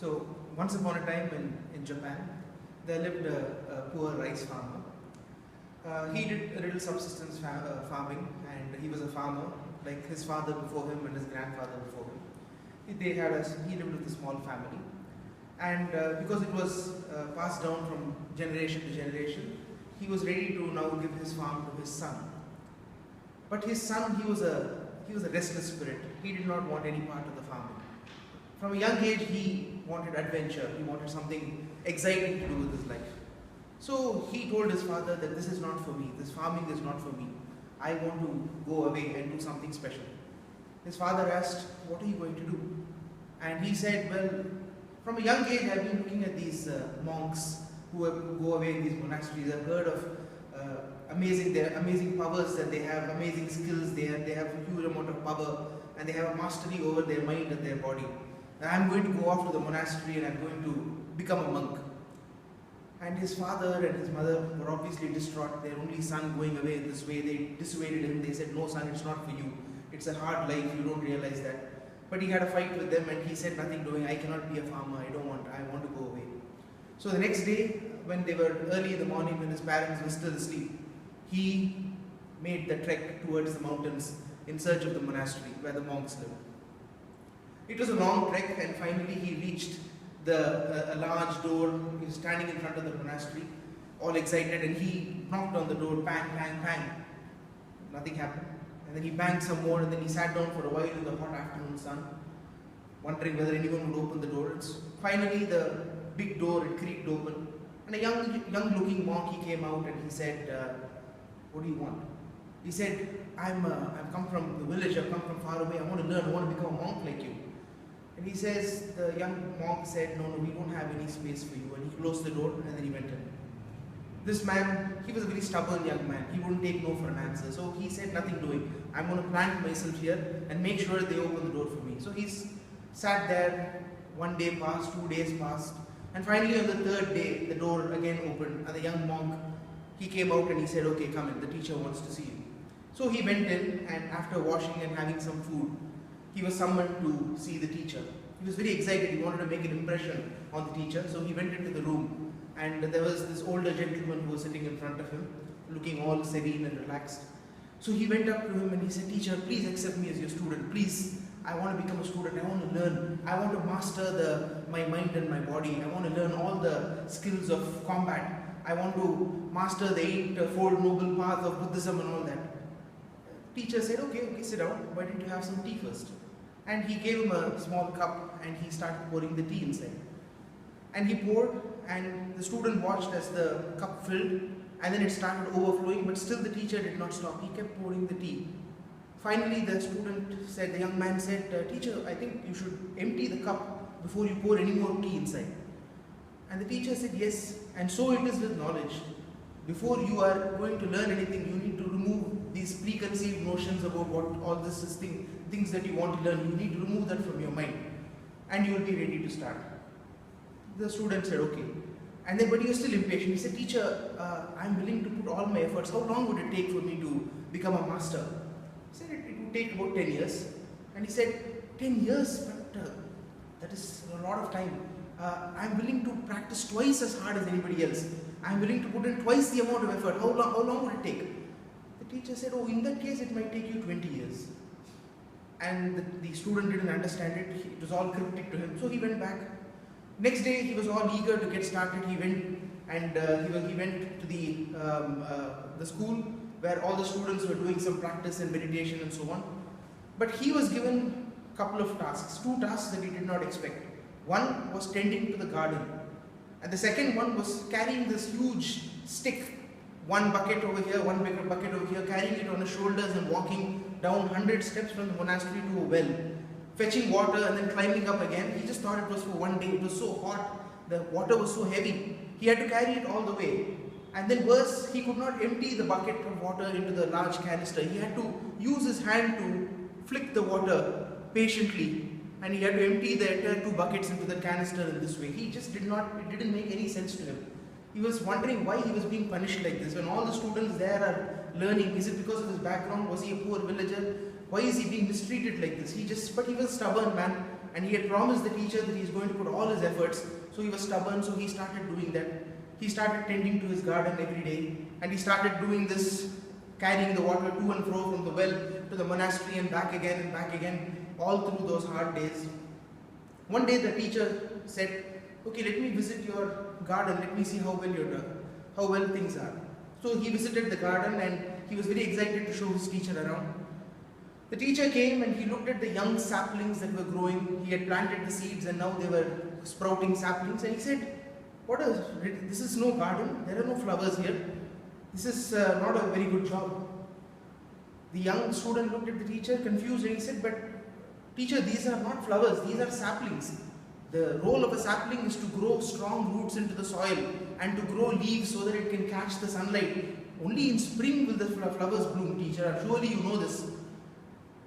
So once upon a time in Japan, there lived a poor rice farmer. He did a little subsistence farming, and he was a farmer like his father before him and his grandfather before him. He lived with a small family, and because it was passed down from generation to generation, he was ready to now give his farm to his son. But his son, he was a restless spirit. He did not want any part of the farming. From a young age, he wanted adventure. He wanted something exciting to do with his life. So he told his father that this is not for me. This farming is not for me. I want to go away and do something special. His father asked, "What are you going to do?" And he said, "Well, from a young age, I've been looking at these monks who go away in these monasteries. I've heard of their amazing powers that they have, amazing skills. They have a huge amount of power, and they have a mastery over their mind and their body. And I'm going to go off to the monastery and I'm going to become a monk." And his father and his mother were obviously distraught. Their only son going away in this way, they dissuaded him. They said, "No, son, it's not for you. It's a hard life. You don't realize that." But he had a fight with them, and he said, "Nothing doing. I cannot be a farmer. I want to go away." So the next day, when they were early in the morning, when his parents were still asleep, he made the trek towards the mountains in search of the monastery where the monks lived. It was a long trek, and finally he reached a large door. He was standing in front of the monastery, all excited, and he knocked on the door, bang, bang, bang. Nothing happened. And then he banged some more, and then he sat down for a while in the hot afternoon sun, wondering whether anyone would open the door. Finally, the big door, it creaked open, and a young-looking monk, he came out, and he said, "What do you want?" He said, I've come from the village, I've come from far away, I want to learn, I want to become a monk like you." And he says, the young monk said, "No, we don't have any space for you." And he closed the door, and then he went in. This man, he was a very stubborn young man. He wouldn't take no for an answer. So he said, "Nothing doing. I'm going to plant myself here and make sure they open the door for me." So he's sat there. One day passed, 2 days passed, and finally on the third day, the door again opened, and the young monk, he came out and he said, "Okay, come in. The teacher wants to see you." So he went in, and after washing and having some food, he was summoned to see the teacher. He was very excited. He wanted to make an impression on the teacher. So he went into the room, and there was this older gentleman who was sitting in front of him, looking all serene and relaxed. So he went up to him and he said, "Teacher, please accept me as your student. Please, I want to become a student. I want to learn. I want to master my mind and my body. I want to learn all the skills of combat. I want to master the eightfold noble path of Buddhism and all that." Teacher said, okay, sit down. Why don't you have some tea first?" And he gave him a small cup, and he started pouring the tea inside. And he poured, and the student watched as the cup filled, and then it started overflowing, but still the teacher did not stop. He kept pouring the tea. Finally, the young man said, "Teacher, I think you should empty the cup before you pour any more tea inside." And the teacher said, "Yes, and so it is with knowledge. Before you are going to learn anything, you need to remove these preconceived notions about what all this is things that you want to learn. You need to remove that from your mind, and you will be ready to start." The student said, "Okay." And then, but he was still impatient. He said, "Teacher, I'm willing to put all my efforts. How long would it take for me to become a master?" He said, "It would take about 10 years. And he said, "10 years? But that is a lot of time. I'm willing to practice twice as hard as anybody else. I'm willing to put in twice the amount of effort. How long would it take?" The teacher said, "Oh, in that case, it might take you 20 years. And the student didn't understand it. It was all cryptic to him. So he went back. Next day, he was all eager to get started. He went and he went to the school where all the students were doing some practice and meditation and so on. But he was given a couple of tasks, 2 tasks that he did not expect. One was tending to the garden, and the second one was carrying this huge stick, one bucket over here, one bigger bucket over here, carrying it on his shoulders and walking down 100 steps from the monastery to a well, fetching water and then climbing up again. He just thought it was for one day. It was so hot, the water was so heavy, he had to carry it all the way. And then worse, he could not empty the bucket of water into the large canister. He had to use his hand to flick the water patiently, and he had to empty the entire 2 buckets into the canister in this way. It didn't make any sense to him. He was wondering why he was being punished like this. When all the students there are learning, is it because of his background? Was he a poor villager? Why is he being mistreated like this? But he was a stubborn man. and he had promised the teacher that he is going to put all his efforts. So he was stubborn, so he started doing that. He started tending to his garden every day, and he started doing this, carrying the water to and fro from the well to the monastery and back again, all through those hard days. One day the teacher said, okay, let me visit your garden, let me see how well things are. So he visited the garden and he was very excited to show his teacher around. The teacher came and he looked at the young saplings that were growing. He had planted the seeds and now they were sprouting saplings, and he said, this is no garden, there are no flowers here. This is not a very good job. The young student looked at the teacher confused and he said, but teacher, these are not flowers, these are saplings. The role of a sapling is to grow strong roots into the soil and to grow leaves so that it can catch the sunlight. Only in spring will the flowers bloom, teacher. Surely you know this.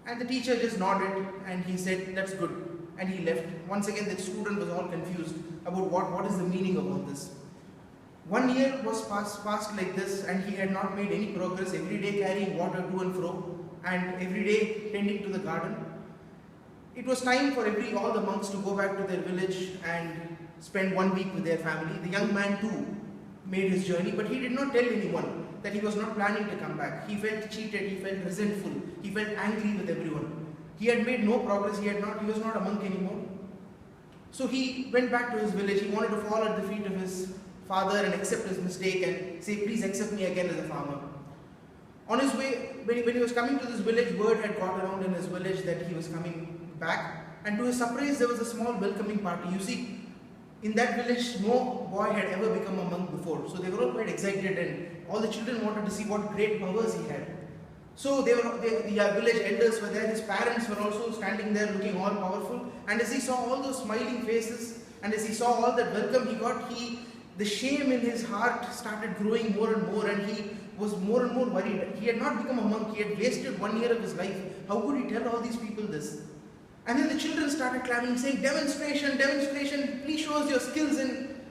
And the teacher just nodded and he said, that's good. And he left. Once again, the student was all confused about what is the meaning of all this. 1 year was passed like this, and he had not made any progress, every day carrying water to and fro and every day tending to the garden. It was time for all the monks to go back to their village and spend 1 week with their family. The young man too made his journey, but he did not tell anyone that he was not planning to come back. He felt cheated, he felt resentful, he felt angry with everyone. He had made no progress, he was not a monk anymore. So he went back to his village. He wanted to fall at the feet of his father and accept his mistake and say, please accept me again as a farmer. On his way, when he was coming to this village, word had got around in his village that he was coming back, and to his surprise there was a small welcoming party. You see, in that village no boy had ever become a monk before, so they were all quite excited and all the children wanted to see what great powers he had. So the village elders were there, his parents were also standing there looking all powerful, and as he saw all those smiling faces and as he saw all that welcome he got, the shame in his heart started growing more and more, and he was more and more worried. He had not become a monk, he had wasted 1 year of his life. How could he tell all these people this? And then the children started clapping, saying, demonstration, demonstration, please show us your skills. And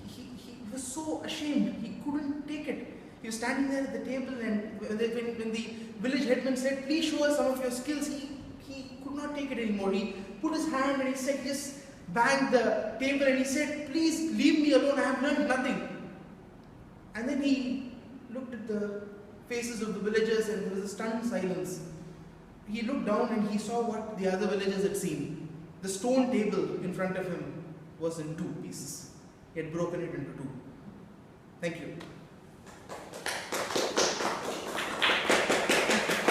he was so ashamed, he couldn't take it. He was standing there at the table, and when the village headman said, please show us some of your skills, he could not take it anymore. He put his hand and he said, just banged the table and he said, please leave me alone, I have learned nothing. And then he looked at the faces of the villagers and there was a stunned silence. He looked down and he saw what the other villagers had seen. The stone table in front of him was in 2 pieces. He had broken it into 2. Thank you.